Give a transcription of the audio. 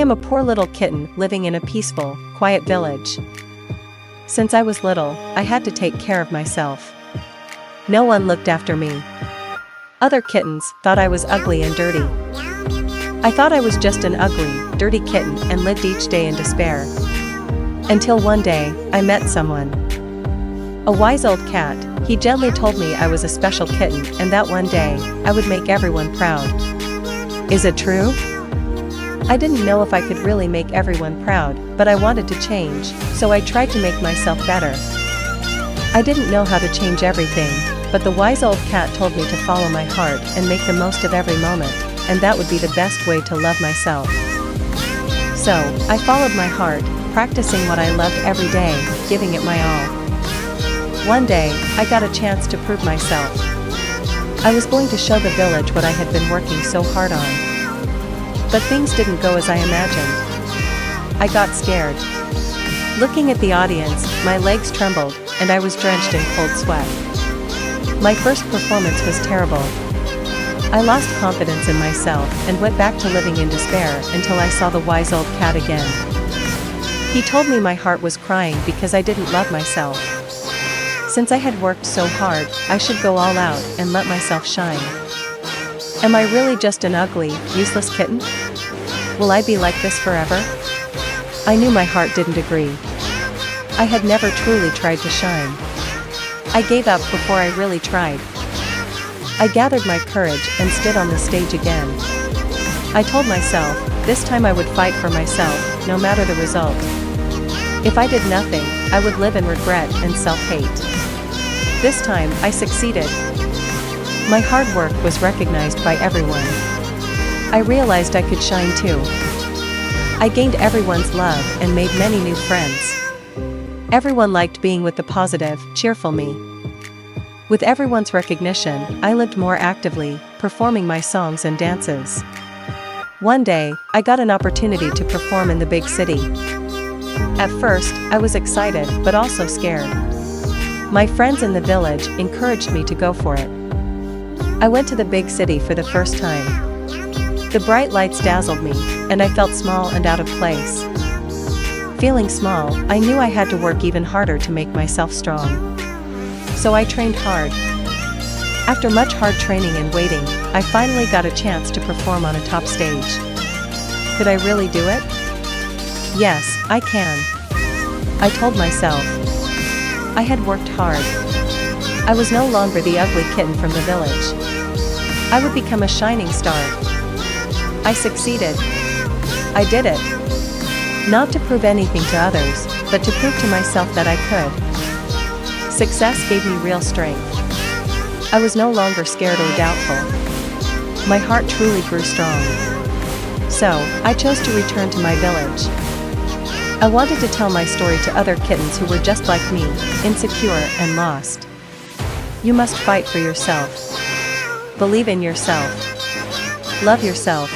am a poor little kitten living in a peaceful, quiet village. Since I was little, I had to take care of myself. No one looked after me. Other kittens thought I was ugly and dirty. I thought I was just an ugly, dirty kitten and lived each day in despair. Until one day, I met someone. A wise old cat. He gently told me I was a special kitten and that one day, I would make everyone proud. Is it true? I didn't know if I could really make everyone proud, but I wanted to change, so I tried to make myself better. I didn't know how to change everything, but the wise old cat told me to follow my heart and make the most of every moment, and that would be the best way to love myself. So, I followed my heart, practicing what I loved every day, giving it my all. One day, I got a chance to prove myself. I was going to show the village what I had been working so hard on. But things didn't go as I imagined. I got scared. Looking at the audience, my legs trembled, and I was drenched in cold sweat. My first performance was terrible. I lost confidence in myself and went back to living in despair until I saw the wise old cat again. He told me my heart was crying because I didn't love myself. Since I had worked so hard, I should go all out and let myself shine. Am I really just an ugly, useless kitten? Will I be like this forever? I knew my heart didn't agree. I had never truly tried to shine. I gave up before I really tried. I gathered my courage and stood on the stage again. I told myself, this time I would fight for myself, no matter the result. If I did nothing, I would live in regret and self-hate. This time, I succeeded. My hard work was recognized by everyone. I realized I could shine too. I gained everyone's love and made many new friends. Everyone liked being with the positive, cheerful me. With everyone's recognition, I lived more actively, performing my songs and dances. One day, I got an opportunity to perform in the big city. At first, I was excited but also scared. My friends in the village encouraged me to go for it. I went to the big city for the first time. The bright lights dazzled me, and I felt small and out of place. Feeling small, I knew I had to work even harder to make myself strong. So I trained hard. After much hard training and waiting, I finally got a chance to perform on a top stage. Could I really do it? Yes, I can. I told myself. I had worked hard. I was no longer the ugly kitten from the village. I would become a shining star. I succeeded. I did it. Not to prove anything to others, but to prove to myself that I could. Success gave me real strength. I was no longer scared or doubtful. My heart truly grew strong. So, I chose to return to my village. I wanted to tell my story to other kittens who were just like me, insecure and lost. You must fight for yourself. Believe in yourself. Love yourself.